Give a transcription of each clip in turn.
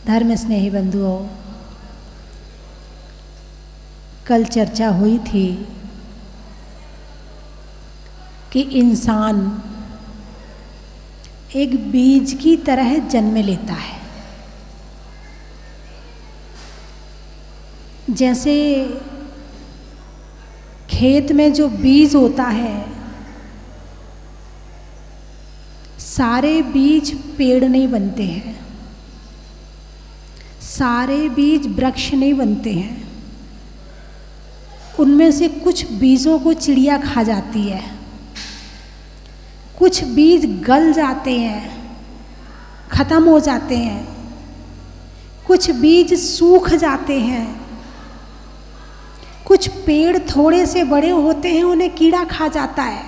धर्म स्नेही बंधुओं, कल चर्चा हुई थी कि इंसान एक बीज की तरह जन्म लेता है। जैसे खेत में जो बीज होता है, सारे बीज पेड़ नहीं बनते हैं, सारे बीज वृक्ष नहीं बनते हैं। उनमें से कुछ बीजों को चिड़िया खा जाती है, कुछ बीज गल जाते हैं, खत्म हो जाते हैं, कुछ बीज सूख जाते हैं, कुछ पेड़ थोड़े से बड़े होते हैं, उन्हें कीड़ा खा जाता है।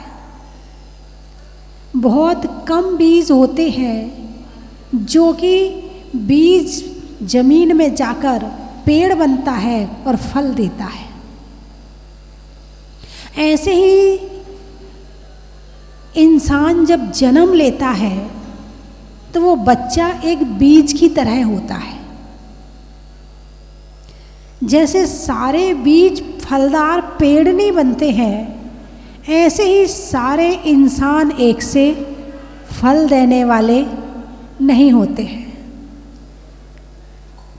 बहुत कम बीज होते हैं जो कि बीज जमीन में जाकर पेड़ बनता है और फल देता है। ऐसे ही इंसान जब जन्म लेता है तो वो बच्चा एक बीज की तरह होता है। जैसे सारे बीज फलदार पेड़ नहीं बनते हैं, ऐसे ही सारे इंसान एक से फल देने वाले नहीं होते हैं।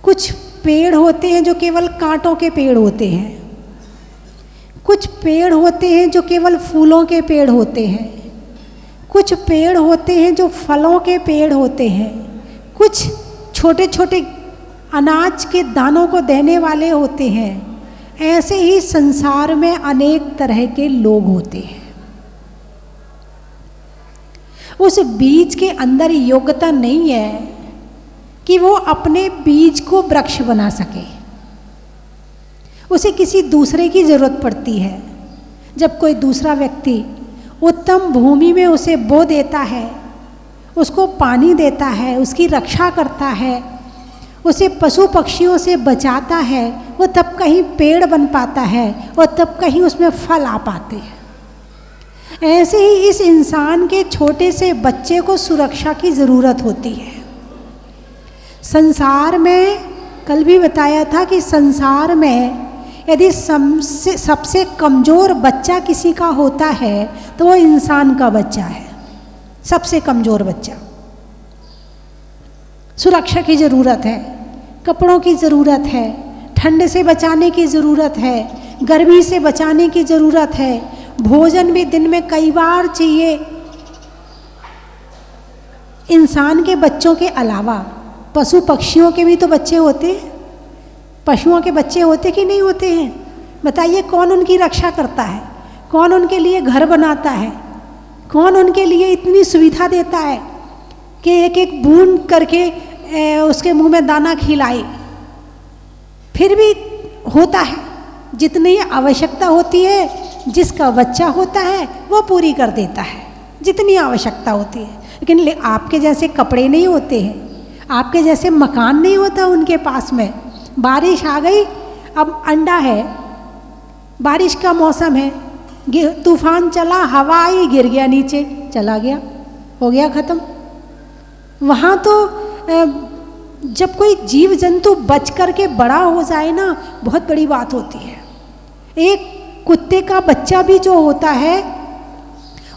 कुछ पेड़ होते हैं जो केवल कांटों के पेड़ होते हैं, कुछ पेड़ होते हैं जो केवल फूलों के पेड़ होते हैं, कुछ पेड़ होते हैं जो फलों के पेड़ होते हैं, कुछ छोटे छोटे अनाज के दानों को देने वाले होते हैं। ऐसे ही संसार में अनेक तरह के लोग होते हैं। उस बीज के अंदर योग्यता नहीं है कि वो अपने बीज को वृक्ष बना सके, उसे किसी दूसरे की जरूरत पड़ती है। जब कोई दूसरा व्यक्ति उत्तम भूमि में उसे बो देता है, उसको पानी देता है, उसकी रक्षा करता है, उसे पशु पक्षियों से बचाता है, वो तब कहीं पेड़ बन पाता है और तब कहीं उसमें फल आ पाते हैं। ऐसे ही इस इंसान के छोटे से बच्चे को सुरक्षा की ज़रूरत होती है। संसार में कल भी बताया था कि संसार में यदि सबसे कमज़ोर बच्चा किसी का होता है तो वो इंसान का बच्चा है, सबसे कमज़ोर बच्चा। सुरक्षा की ज़रूरत है, कपड़ों की ज़रूरत है, ठंड से बचाने की ज़रूरत है, गर्मी से बचाने की ज़रूरत है, भोजन भी दिन में कई बार चाहिए। इंसान के बच्चों के अलावा पशु पक्षियों के भी तो बच्चे होते हैं, पशुओं के बच्चे होते कि नहीं होते हैं? बताइए, कौन उनकी रक्षा करता है? कौन उनके लिए घर बनाता है? कौन उनके लिए इतनी सुविधा देता है कि एक एक बूंद करके उसके मुंह में दाना खिलाए? फिर भी होता है, जितनी आवश्यकता होती है, जिसका बच्चा होता है वो पूरी कर देता है जितनी आवश्यकता होती है। लेकिन आपके जैसे कपड़े नहीं होते हैं, आपके जैसे मकान नहीं होता उनके पास में। बारिश आ गई, अब अंडा है, बारिश का मौसम है, तूफान चला, हवा आई, गिर गया नीचे, चला गया, हो गया ख़त्म। वहाँ तो जब कोई जीव जंतु बच कर के बड़ा हो जाए ना, बहुत बड़ी बात होती है। एक कुत्ते का बच्चा भी जो होता है,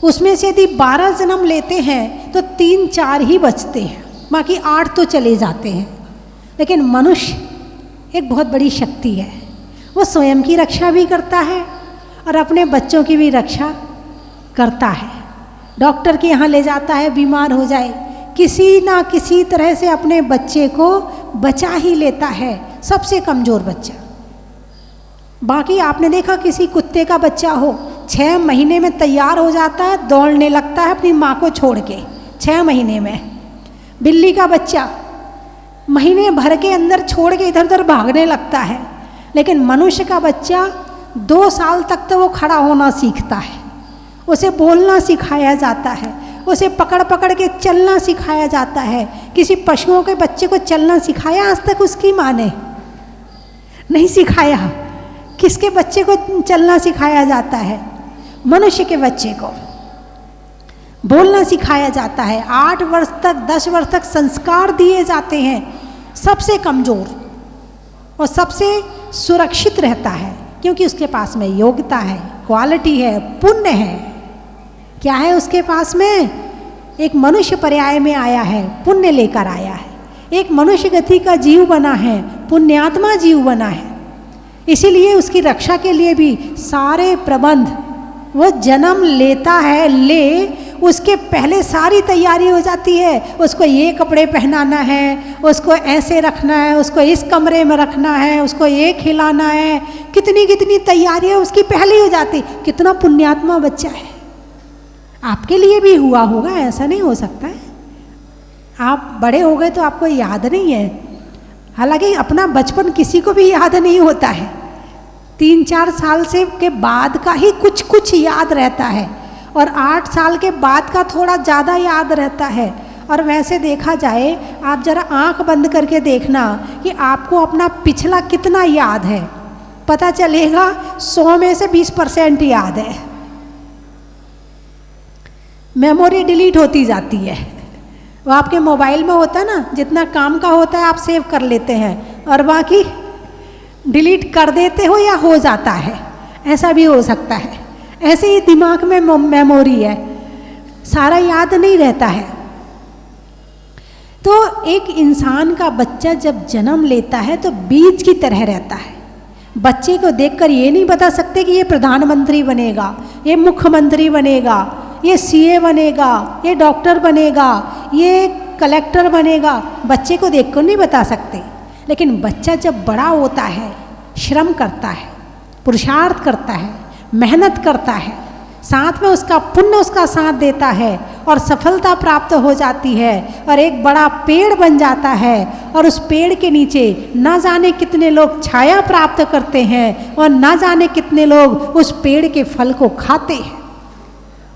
उसमें से यदि 12 जन्म लेते हैं तो 3-4 ही बचते हैं, बाकी 8 तो चले जाते हैं। लेकिन मनुष्य एक बहुत बड़ी शक्ति है, वो स्वयं की रक्षा भी करता है और अपने बच्चों की भी रक्षा करता है। डॉक्टर के यहाँ ले जाता है, बीमार हो जाए, किसी ना किसी तरह से अपने बच्चे को बचा ही लेता है, सबसे कमज़ोर बच्चा। बाकी आपने देखा किसी कुत्ते का बच्चा हो, 6 महीने में तैयार हो जाता है, दौड़ने लगता है अपनी माँ को छोड़ के, 6 महीने में। बिल्ली का बच्चा महीने भर के अंदर छोड़ के इधर उधर भागने लगता है। लेकिन मनुष्य का बच्चा 2 साल तक तो वो खड़ा होना सीखता है, उसे बोलना सिखाया जाता है, उसे पकड़ पकड़ के चलना सिखाया जाता है। किसी पशुओं के बच्चे को चलना सिखाया आज तक उसकी माँ ने? नहीं सिखाया। किसके बच्चे को चलना सिखाया जाता है? मनुष्य के बच्चे को बोलना सिखाया जाता है। 8 वर्ष तक 10 वर्ष तक संस्कार दिए जाते हैं। सबसे कमज़ोर और सबसे सुरक्षित रहता है, क्योंकि उसके पास में योग्यता है, क्वालिटी है, पुण्य है। क्या है उसके पास में? एक मनुष्य पर्याय में आया है, पुण्य लेकर आया है, एक मनुष्य गति का जीव बना है, पुण्यात्मा जीव बना है। इसीलिए उसकी रक्षा के लिए भी सारे प्रबंध, वो जन्म लेता है, उसके पहले सारी तैयारी हो जाती है। उसको ये कपड़े पहनाना है, उसको ऐसे रखना है, उसको इस कमरे में रखना है, उसको ये खिलाना है, कितनी कितनी तैयारियाँ उसकी पहले हो जाती। कितना पुण्यात्मा बच्चा है। आपके लिए भी हुआ होगा, ऐसा नहीं हो सकता है। आप बड़े हो गए तो आपको याद नहीं है। हालांकि अपना बचपन किसी को भी याद नहीं होता है, 3-4 साल से के बाद का ही कुछ कुछ याद रहता है, और 8 साल के बाद का थोड़ा ज़्यादा याद रहता है। और वैसे देखा जाए, आप ज़रा आंख बंद करके देखना कि आपको अपना पिछला कितना याद है। पता चलेगा 100 में से 20% याद है। मेमोरी डिलीट होती जाती है। वो आपके मोबाइल में होता है ना, जितना काम का होता है आप सेव कर लेते हैं और बाकी डिलीट कर देते हो या हो जाता है, ऐसा भी हो सकता है। ऐसे ही दिमाग में मेमोरी है, सारा याद नहीं रहता है। तो एक इंसान का बच्चा जब जन्म लेता है तो बीज की तरह रहता है। बच्चे को देखकर ये नहीं बता सकते कि ये प्रधानमंत्री बनेगा, ये मुख्यमंत्री बनेगा, ये सीए बनेगा, ये डॉक्टर बनेगा, ये कलेक्टर बनेगा। बच्चे को देखकर नहीं बता सकते। लेकिन बच्चा जब बड़ा होता है, श्रम करता है, पुरुषार्थ करता है, मेहनत करता है, साथ में उसका पुण्य उसका साथ देता है और सफलता प्राप्त हो जाती है और एक बड़ा पेड़ बन जाता है। और उस पेड़ के नीचे ना जाने कितने लोग छाया प्राप्त करते हैं और ना जाने कितने लोग उस पेड़ के फल को खाते हैं।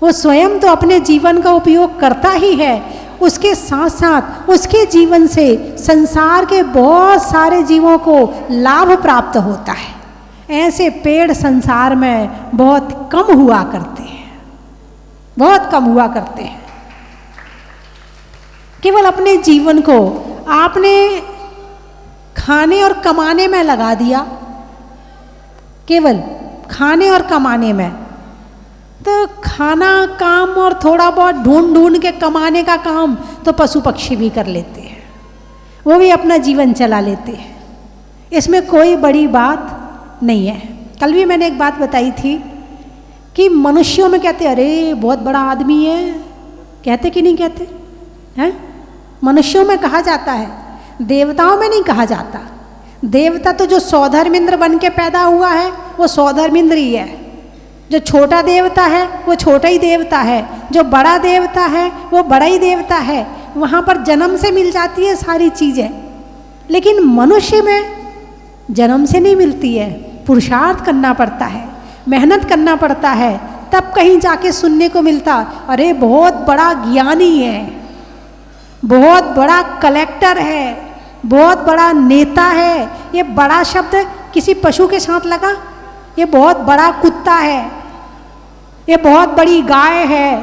वो स्वयं तो अपने जीवन का उपयोग करता ही है, उसके साथ साथ उसके जीवन से संसार के बहुत सारे जीवों को लाभ प्राप्त होता है। ऐसे पेड़ संसार में बहुत कम हुआ करते हैं, बहुत कम हुआ करते हैं। केवल अपने जीवन को आपने खाने और कमाने में लगा दिया, केवल खाने और कमाने में, तो खाना काम और थोड़ा बहुत ढूंढ ढूंढ के कमाने का काम तो पशु पक्षी भी कर लेते हैं, वो भी अपना जीवन चला लेते हैं। इसमें कोई बड़ी बात नहीं है। कल भी मैंने एक बात बताई थी कि मनुष्यों में कहते अरे बहुत बड़ा आदमी है, कहते कि नहीं कहते हैं? मनुष्यों में कहा जाता है, देवताओं में नहीं कहा जाता। देवता तो जो सौधर्मिंद्र बन के पैदा हुआ है वो सौधर्मिंद्र ही है। जो छोटा देवता है वो छोटा ही देवता है, जो बड़ा देवता है वो बड़ा ही देवता है। वहाँ पर जन्म से मिल जाती है सारी चीज़ें। लेकिन मनुष्य में जन्म से नहीं मिलती है, पुरुषार्थ करना पड़ता है, मेहनत करना पड़ता है, तब कहीं जाके सुनने को मिलता अरे बहुत बड़ा ज्ञानी है, बहुत बड़ा कलेक्टर है, बहुत बड़ा नेता है। ये बड़ा शब्द किसी पशु के साथ लगा? ये बहुत बड़ा कुत्ता है, ये बहुत बड़ी गाय है,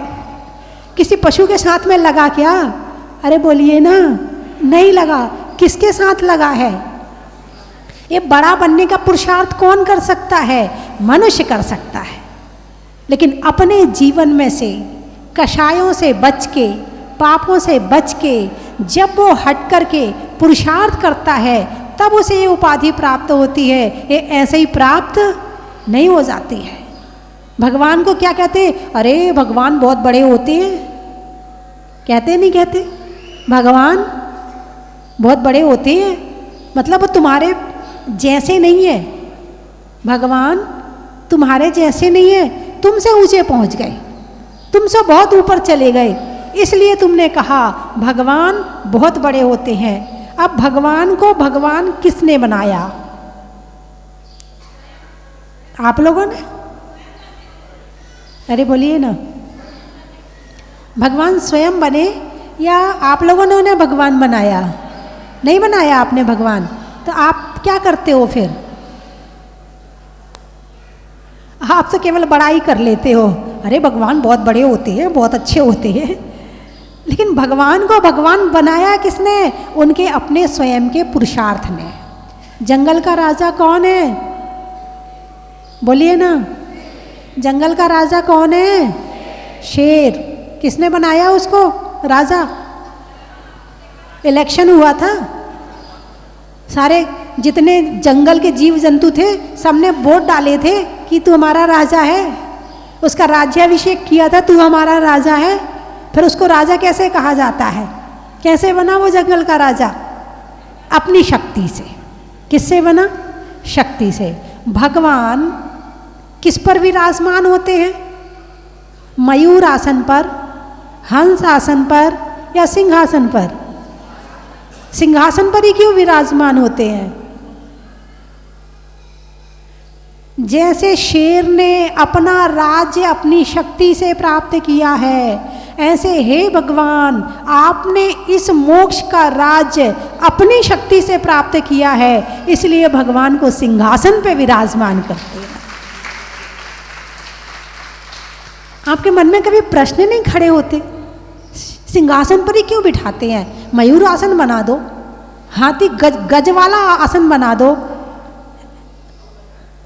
किसी पशु के साथ में लगा क्या? अरे बोलिए ना, नहीं लगा। किसके साथ लगा है? ये बड़ा बनने का पुरुषार्थ कौन कर सकता है? मनुष्य कर सकता है। लेकिन अपने जीवन में से कषायों से बच के, पापों से बच के जब वो हट करके पुरुषार्थ करता है तब उसे ये उपाधि प्राप्त होती है। ये ऐसे ही प्राप्त नहीं हो जाती है। भगवान को क्या कहते? अरे भगवान बहुत बड़े होते हैं, कहते नहीं कहते? भगवान बहुत बड़े होते हैं, मतलब वो तुम्हारे जैसे नहीं है। भगवान तुम्हारे जैसे नहीं है, तुमसे ऊंचे पहुंच गए, तुमसे बहुत ऊपर चले गए, इसलिए तुमने कहा भगवान बहुत बड़े होते हैं। अब भगवान को भगवान किसने बनाया? आप लोगों ने? अरे बोलिए ना, भगवान स्वयं बने या आप लोगों ने उन्हें भगवान बनाया? नहीं बनाया आपने भगवान, तो आप क्या करते हो फिर? आप तो केवल बड़ाई कर लेते हो, अरे भगवान बहुत बड़े होते हैं, बहुत अच्छे होते हैं। लेकिन भगवान को भगवान बनाया किसने? उनके अपने स्वयं के पुरुषार्थ ने। जंगल का राजा कौन है? बोलिए ना, जंगल का राजा कौन है? शेर। किसने बनाया उसको राजा? इलेक्शन हुआ था, सारे जितने जंगल के जीव जंतु थे सबने वोट डाले थे कि तू हमारा राजा है, उसका राज्याभिषेक किया था, तू हमारा राजा है। फिर उसको राजा कैसे कहा जाता है? कैसे बना वो जंगल का राजा? अपनी शक्ति से। किससे बना? शक्ति से। भगवान किस पर विराजमान होते हैं? मयूर आसन पर, हंस आसन पर या सिंहासन पर? सिंहासन पर ही क्यों विराजमान होते हैं? जैसे शेर ने अपना राज्य अपनी शक्ति से प्राप्त किया है, ऐसे हे भगवान आपने इस मोक्ष का राज्य अपनी शक्ति से प्राप्त किया है, इसलिए भगवान को सिंहासन पे विराजमान करते हैं। आपके मन में कभी प्रश्न नहीं खड़े होते? सिंहासन पर ही क्यों बिठाते हैं? मयूर आसन बना दो, हाथी गज वाला आसन बना दो,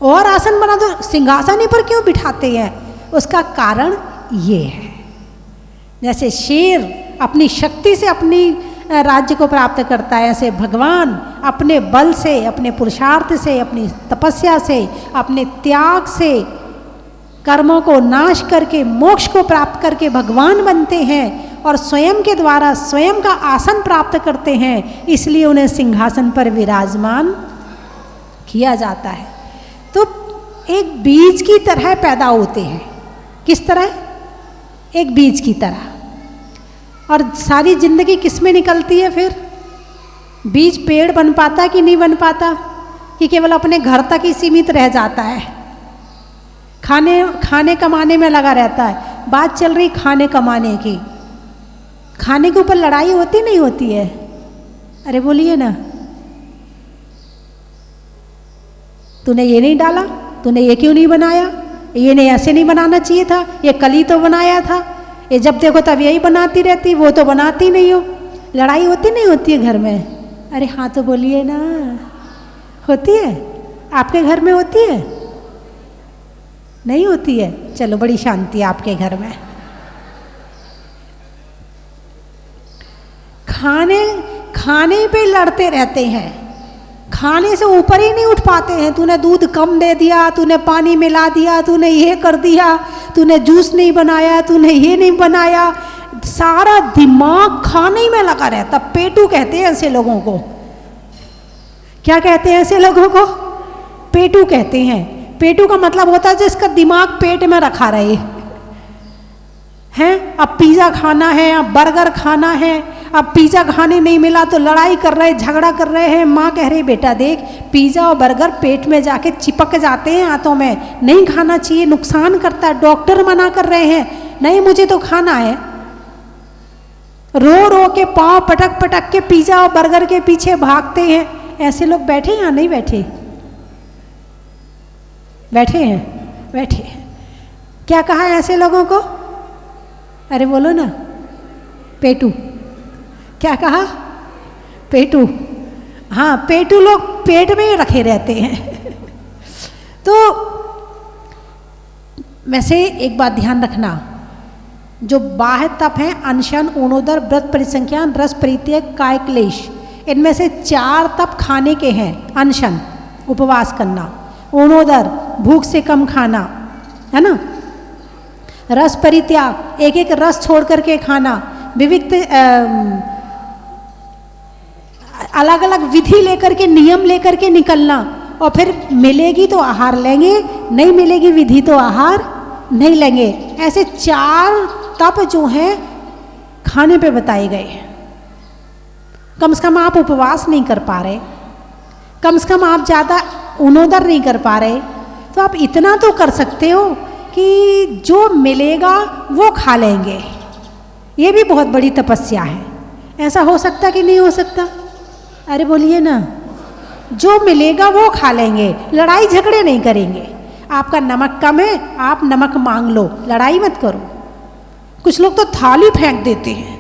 और आसन बना दो, सिंहासन ही पर क्यों बिठाते हैं? उसका कारण ये है, जैसे शेर अपनी शक्ति से अपनी राज्य को प्राप्त करता है, ऐसे भगवान अपने बल से, अपने पुरुषार्थ से, अपनी तपस्या से, अपने त्याग से कर्मों को नाश करके मोक्ष को प्राप्त करके भगवान बनते हैं और स्वयं के द्वारा स्वयं का आसन प्राप्त करते हैं, इसलिए उन्हें सिंहासन पर विराजमान किया जाता है। तो एक बीज की तरह पैदा होते हैं। किस तरह? एक बीज की तरह। और सारी जिंदगी किस में निकलती है फिर? बीज पेड़ बन पाता कि नहीं बन पाता? कि केवल अपने घर तक ही सीमित रह जाता है, खाने कमाने में लगा रहता है। बात चल रही खाने कमाने की, खाने के ऊपर लड़ाई होती नहीं होती है? अरे बोलिए ना, तूने ये नहीं डाला, तूने ये क्यों नहीं बनाया, ये नहीं ऐसे नहीं बनाना चाहिए था, ये कल ही तो बनाया था, ये जब देखो तब यही बनाती रहती, वो तो बनाती नहीं हो। लड़ाई होती नहीं होती है घर में? अरे हाँ तो बोलिए ना, होती है? आपके घर में होती है? नहीं होती है? चलो बड़ी शांति है आपके घर में। खाने पे लड़ते रहते हैं, खाने से ऊपर ही नहीं उठ पाते हैं। तूने दूध कम दे दिया, तूने पानी मिला दिया, तूने ये कर दिया, तूने जूस नहीं बनाया, तूने ये नहीं बनाया, सारा दिमाग खाने में लगा रहता। पेटू कहते हैं ऐसे लोगों को। क्या कहते हैं ऐसे लोगों को? पेटू कहते हैं। पेटू का मतलब होता है जिसका दिमाग पेट में रखा रहे हैं। अब पिज़्ज़ा खाना है, अब बर्गर खाना है, अब पिज़्ज़ा खाने नहीं मिला तो लड़ाई कर रहे, झगड़ा कर रहे हैं। माँ कह रही बेटा देख, पिज़्ज़ा और बर्गर पेट में जाके चिपक जाते हैं हाथों में, नहीं खाना चाहिए, नुकसान करता है। डॉक्टर मना कर रहे हैं, नहीं मुझे तो खाना है। रो रो के पाँव पटक पटक के पिज़्ज़ा और बर्गर के पीछे भागते हैं। ऐसे लोग बैठे या नहीं बैठे? बैठे हैं, बैठे। क्या कहा है ऐसे लोगों को? अरे बोलो ना, पेटू। क्या कहा? पेटू। हाँ, पेटू लोग पेट में ही रखे रहते हैं। तो वैसे एक बात ध्यान रखना, जो बाह्य तप हैं अनशन, ऊणोदर, व्रत परिसंख्यान, रस परित्याग, काय क्लेश, इनमें से 4 तप खाने के हैं। अनशन उपवास करना, ऊणोदर भूख से कम खाना, है ना, रस परित्याग एक एक रस छोड़ करके खाना, विविध अलग अलग विधि लेकर के, नियम लेकर के निकलना, और फिर मिलेगी तो आहार लेंगे, नहीं मिलेगी विधि तो आहार नहीं लेंगे। ऐसे 4 तप जो हैं खाने पे बताए गए हैं। कम से कम आप उपवास नहीं कर पा रहे, कम से कम आप ज़्यादा ऊणोदर नहीं कर पा रहे, तो आप इतना तो कर सकते हो कि जो मिलेगा वो खा लेंगे। ये भी बहुत बड़ी तपस्या है। ऐसा हो सकता कि नहीं हो सकता? अरे बोलिए ना, जो मिलेगा वो खा लेंगे, लड़ाई झगड़े नहीं करेंगे। आपका नमक कम है, आप नमक मांग लो, लड़ाई मत करो। कुछ लोग तो थाली फेंक देते हैं,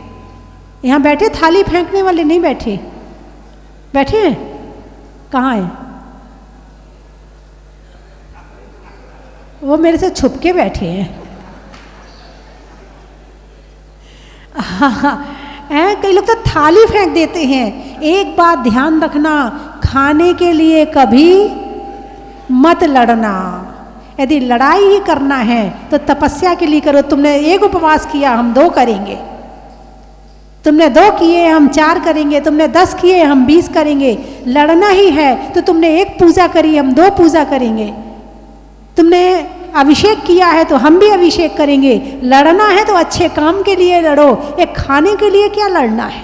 यहाँ बैठे थाली फेंकने वाले नहीं बैठे? बैठे हैं? कहाँ हैं? वो मेरे से छुप के बैठे हैं। हाँ, कई लोग तो थाली फेंक देते हैं। एक बात ध्यान रखना, खाने के लिए कभी मत लड़ना। यदि लड़ाई ही करना है तो तपस्या के लिए करो। तुमने एक उपवास किया, हम 2 करेंगे। तुमने 2 किए, हम 4 करेंगे। तुमने 10 किए, हम 20 करेंगे। लड़ना ही है तो तुमने 1 पूजा करी, हम 2 पूजा करेंगे। तुमने अभिषेक किया है तो हम भी अभिषेक करेंगे। लड़ना है तो अच्छे काम के लिए लड़ो, एक खाने के लिए क्या लड़ना है?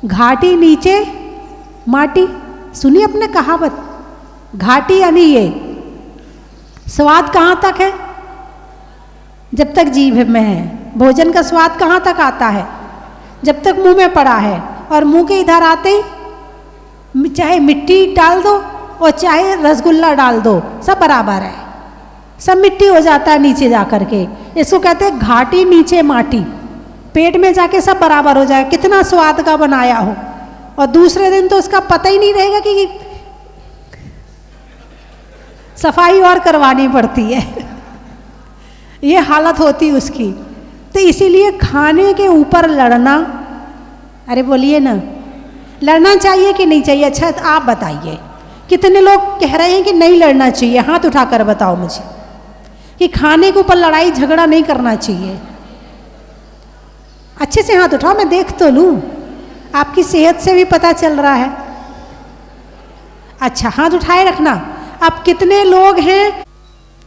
घाटी नीचे माटी, सुनिए अपने कहावत। घाटी यानी ये स्वाद कहाँ तक है? जब तक जीभ में है। भोजन का स्वाद कहाँ तक आता है? जब तक मुंह में पड़ा है। और मुंह के इधर आते ही चाहे मिट्टी डाल दो और चाहे रसगुल्ला डाल दो, सब बराबर है, सब मिट्टी हो जाता है नीचे जा कर के। इसको कहते हैं घाटी नीचे माटी। पेट में जाके सब बराबर हो जाए, कितना स्वाद का बनाया हो, और दूसरे दिन तो उसका पता ही नहीं रहेगा कि सफाई और करवानी पड़ती है। ये हालत होती उसकी। तो इसीलिए खाने के ऊपर लड़ना, अरे बोलिए ना, लड़ना चाहिए कि नहीं चाहिए? अच्छा तो आप बताइए, कितने लोग कह रहे हैं कि नहीं लड़ना चाहिए? हाथ उठाकर बताओ मुझे कि खाने के ऊपर लड़ाई झगड़ा नहीं करना चाहिए। अच्छे से हाथ उठाओ, मैं देख तो लूँ, आपकी सेहत से भी पता चल रहा है। अच्छा, हाथ उठाए रखना। अब कितने लोग हैं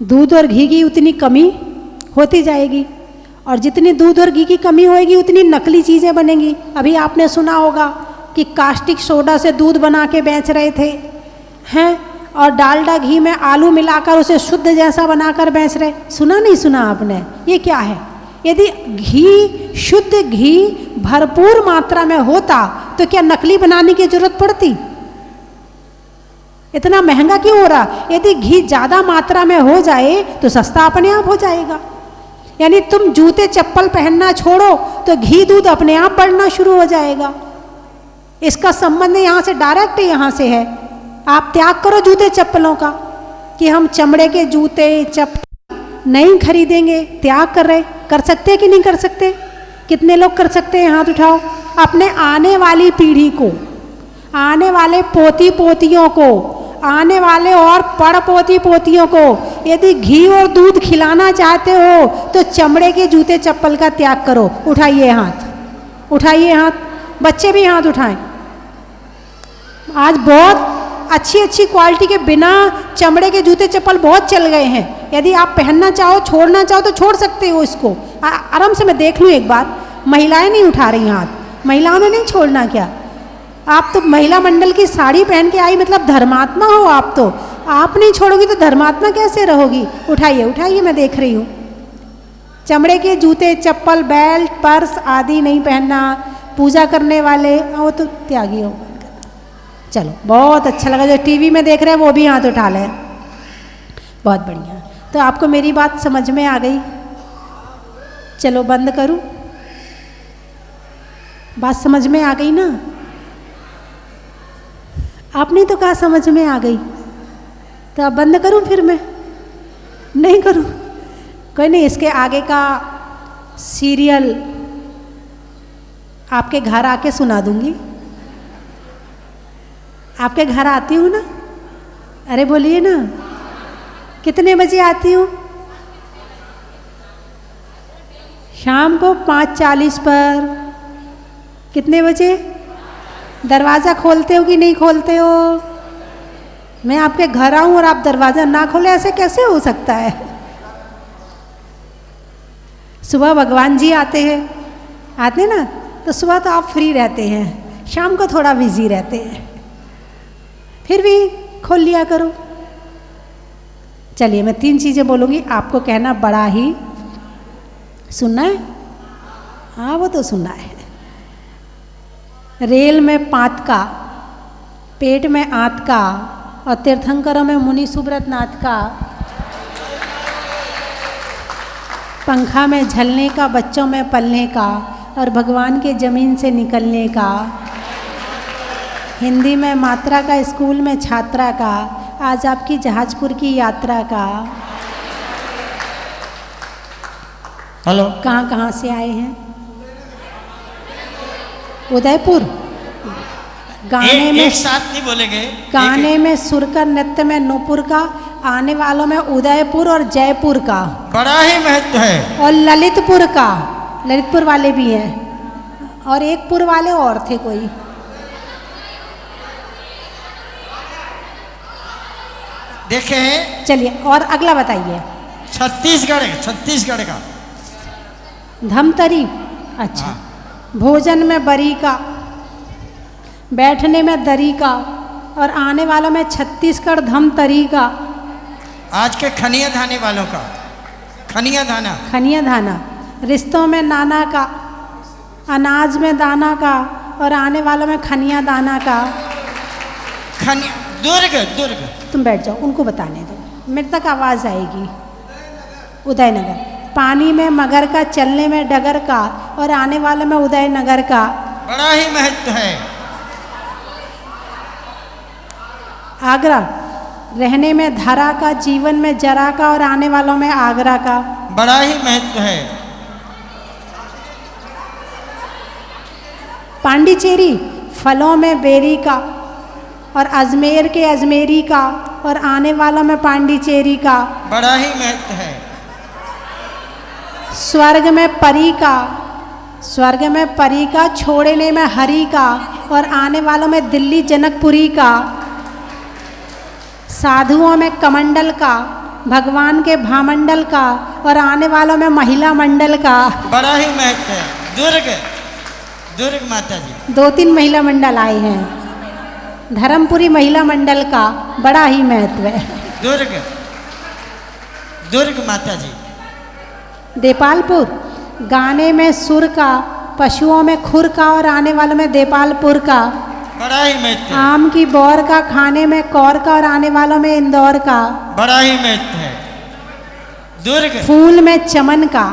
दूध और घी की उतनी कमी होती जाएगी, और जितनी दूध और घी की कमी होएगी उतनी नकली चीज़ें बनेंगी। अभी आपने सुना होगा कि कास्टिक सोडा से दूध बना के बेच रहे थे, हैं, और डालडा घी में आलू मिलाकर उसे शुद्ध जैसा बनाकर बेच रहे। सुना नहीं सुना आपने? ये क्या है? यदि घी, शुद्ध घी भरपूर मात्रा में होता तो क्या नकली बनाने की जरूरत पड़ती? इतना महंगा क्यों हो रहा? यदि घी ज़्यादा मात्रा में हो जाए तो सस्ता अपने आप हो जाएगा। यानी तुम जूते चप्पल पहनना छोड़ो तो घी दूध अपने आप बढ़ना शुरू हो जाएगा। इसका संबंध यहाँ से डायरेक्ट यहाँ से है। आप त्याग करो जूते चप्पलों का, कि हम चमड़े के जूते चप्पल नहीं खरीदेंगे, त्याग कर सकते कि नहीं कर सकते? कितने लोग कर सकते हैं? हाथ उठाओ। अपने आने वाली पीढ़ी को, आने वाले पोती पोतियों को, आने वाले और पड़ पोती पोतियों को यदि घी और दूध खिलाना चाहते हो तो चमड़े के जूते चप्पल का त्याग करो। उठाइए हाथ, उठाइए हाथ, बच्चे भी हाथ उठाएं। आज बहुत अच्छी अच्छी क्वालिटी के बिना चमड़े के जूते चप्पल बहुत चल गए हैं। यदि आप पहनना चाहो, छोड़ना चाहो तो छोड़ सकते हो इसको आराम से। मैं देख लूँ एक बार, महिलाएं नहीं उठा रही हाथ, महिलाओं ने नहीं छोड़ना क्या? आप तो महिला मंडल की साड़ी पहन के आई, मतलब धर्मात्मा हो आप तो। आप नहीं छोड़ोगी तो धर्मात्मा कैसे रहोगी? उठाइए उठाइए, मैं देख रही हूँ। चमड़े के जूते चप्पल, बेल्ट, पर्स आदि नहीं पहनना। पूजा करने वाले वो तो त्यागी हो। चलो, बहुत अच्छा लगा। जो टीवी में देख रहे हैं वो भी हाथ उठा लें। बहुत बढ़िया। तो आपको मेरी बात समझ में आ गई? चलो बंद करूँ? बात समझ में आ गई ना? आपने तो कहा समझ में आ गई, तो अब बंद करूं? फिर मैं नहीं करूं? कोई नहीं, इसके आगे का सीरियल आपके घर आके सुना दूंगी। आपके घर आती हूँ ना? अरे बोलिए ना, कितने बजे आती हूँ? शाम को 5:40 पर। कितने बजे? दरवाज़ा खोलते हो कि नहीं खोलते हो? मैं आपके घर आऊँ और आप दरवाज़ा ना खोले, ऐसे कैसे हो सकता है? सुबह भगवान जी आते हैं, आते ना, तो सुबह तो आप फ्री रहते हैं, शाम को थोड़ा बिजी रहते हैं, फिर भी खोल लिया करो। चलिए, मैं 3 चीज़ें बोलूँगी, आपको कहना बड़ा ही। सुनना है? हाँ, वो तो सुनना है। रेल में पातका, पेट में आंत का, और तीर्थंकरों में मुनि सुब्रत नाथ का, पंखा में झलने का, बच्चों में पलने का, और भगवान के ज़मीन से निकलने का। हिंदी में मात्रा का, स्कूल में छात्रा का, आज आपकी जहाजपुर की यात्रा का। हेलो, कहाँ कहाँ से आए हैं? उदयपुर। गाने में एक साथ नहीं बोलेंगे। गाने में सुर का, नृत्य में नूपुर का, आने वालों में उदयपुर और जयपुर का, बड़ा ही महत्व है। और ललितपुर का, ललितपुर वाले भी हैं, और एक पुर वाले और थे कोई। देखे चलिए और अगला बताइए। छत्तीसगढ़ का धमतरी। अच्छा। भोजन में बरी का, बैठने में दरी का, और आने वालों में छत्तीसगढ़ धमतरी का। आज के खनिया धाने वालों का, खनिया धाना। खनिया धाना। रिश्तों में नाना का, अनाज में दाना का, और आने वालों में खनिया दाना का। खनिया दुर्ग। तुम बैठ जाओ, उनको बताने दो, मेरे तक आवाज़ आएगी। उदयनगर। पानी में मगर का, चलने में डगर का, और आने वाले में उदयनगर का। बड़ा ही महत्व है। आगरा। रहने में धरा का, जीवन में जरा का, और आने वालों में आगरा का। बड़ा ही महत्व है। पांडिचेरी। फलों में बेरी का, और अजमेर के अजमेरी का, और आने वालों में पांडिचेरी का। बड़ा ही महत्व है। स्वर्ग में परी का, स्वर्ग में परी का, छोड़ने में हरी का, और आने वालों में दिल्ली जनकपुरी का। साधुओं में कमंडल का, भगवान के भामंडल का, और आने वालों में महिला मंडल का। बड़ा ही महत्व है। दुर्ग माता जी। 2-3 महिला मंडल आए हैं। धर्मपुरी महिला मंडल का बड़ा ही महत्व है। दुर्ग माता जी। देपालपुर। गाने में सुर का, पशुओं में खुर का, और आने वालों में देपालपुर का। बड़ा ही महत्व है। आम की बौर का, खाने में कौर का, और आने वालों में इंदौर का। बड़ा ही महत्व है। दुर्ग। फूल में चमन का,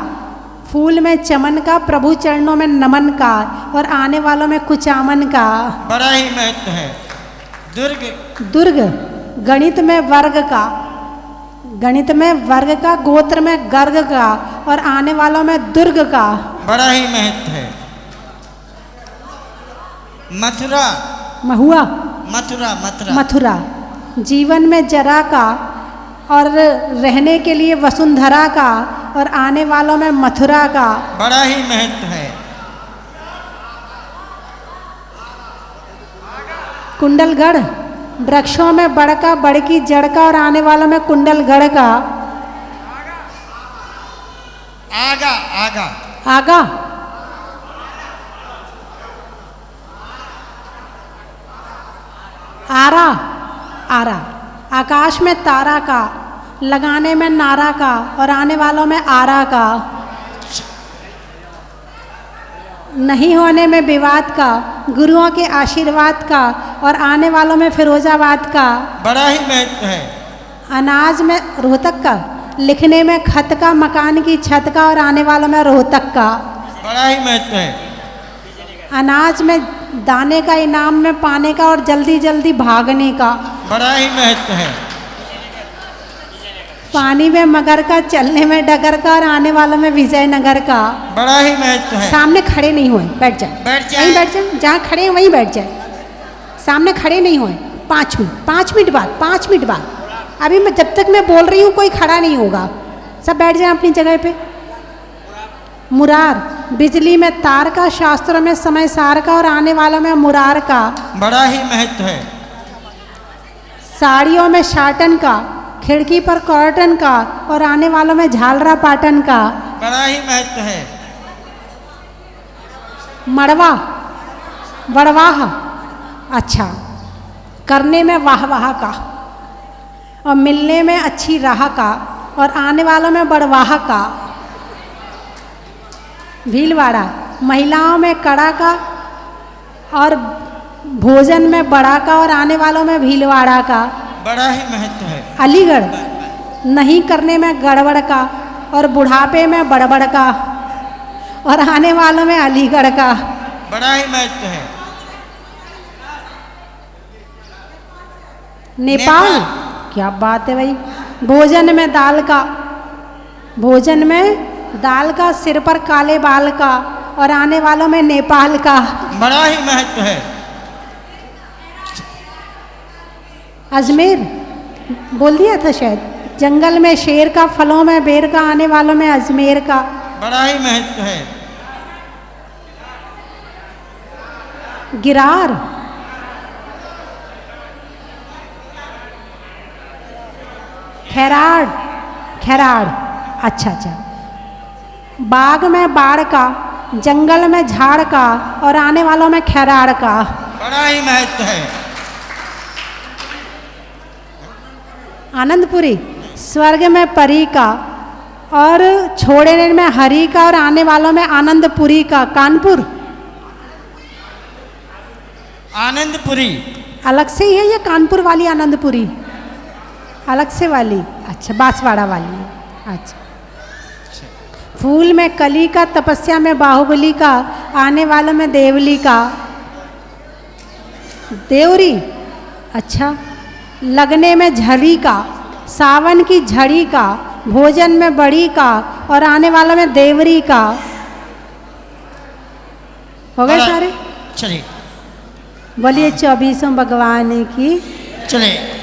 फूल में चमन का, प्रभु चरणों में नमन का, और आने वालों में कुचामन का। बड़ा ही महत्व है। दुर्ग। गणित में वर्ग का, गणित में वर्ग का, गोत्र में गर्ग का, और आने वालों में दुर्ग का। बड़ा ही महत्व है। मथुरा। महुआ। मथुरा। जीवन में जरा का, और रहने के लिए वसुंधरा का, और आने वालों में मथुरा का। बड़ा ही महत्व है। कुंडलगढ़। वृक्षों में बड़ का, बड़ की जड़ का, और आने वालों में कुंडलगढ़ का। आगा। आरा। आकाश में तारा का, लगाने में नारा का, और आने वालों में आरा का। नहीं होने में विवाद का, गुरुओं के आशीर्वाद का, और आने वालों में फिरोजाबाद का। बड़ा ही महत्व है। अनाज में रोहतक का, लिखने में खत का, मकान की छत का, और आने वालों में रोहतक का। बड़ा ही महत्व है। अनाज में दाने का, इनाम में पाने का, और जल्दी जल्दी भागने का। बड़ा ही महत्व है। पानी में मगर का, चलने में डगर का, और आने वालों में विजयनगर का। बड़ा ही महत्व है। सामने खड़े नहीं हुए, बैठ जाए। वहीं बैठ जाए, जहाँ खड़े हैं वहीं बैठ जाए। सामने खड़े नहीं हुए। 5 मिनट बाद अभी मैं, जब तक मैं बोल रही हूँ कोई खड़ा नहीं होगा। सब बैठ जाए अपनी जगह पे। मुरार। बिजली में तार का, शास्त्रों में समय सार का, और आने वालों में मुरार का। बड़ा ही महत्व है। साड़ियों में शाटन का, खिड़की पर कर्टन का, और आने वालों में झालरा पाटन का। बड़ा ही महत्व है। मड़वा। वड़वाह। अच्छा। करने में वाह का, और मिलने में अच्छी राह का, और आने वालों में बड़वाह का। भीलवाड़ा। महिलाओं में कड़ा का, और भोजन में बड़ा का, और आने वालों में भीलवाड़ा का। बड़ा ही महत्व है। अलीगढ़। नहीं करने में गड़बड़ का, और बुढ़ापे में बड़बड़ का, और आने वालों में अलीगढ़ का। बड़ा ही महत्व है। नेपाल। क्या बात है भाई। भोजन में दाल का, भोजन में दाल का, सिर पर काले बाल का, और आने वालों में नेपाल का। बड़ा ही महत्व है। अजमेर बोल दिया था शायद। जंगल में शेर का, फलों में बेर का, आने वालों में अजमेर का। बड़ा ही महत्व है। गिरार। खैराड़। खैराड़। अच्छा अच्छा। बाग में बाढ़ का, जंगल में झाड़ का, और आने वालों में खैराड़ का। बड़ा ही महत्व है। आनंदपुरी। स्वर्ग में परी का, और छोड़ने में हरि का, और आने वालों में आनंदपुरी का। कानपुर। आनंदपुरी अलग से ही है या कानपुर वाली आनंदपुरी अलग से वाली? अच्छा, बांसवाड़ा वाली है। अच्छा। फूल में कली का, तपस्या में बाहुबली का, आने वालों में देवली का। देवरी। अच्छा। लगने में झड़ी का, सावन की झड़ी का, भोजन में बड़ी का, और आने वालों में देवरी का। हो गए सारे? चलिए बोलिए 24 भगवान की। चलिए।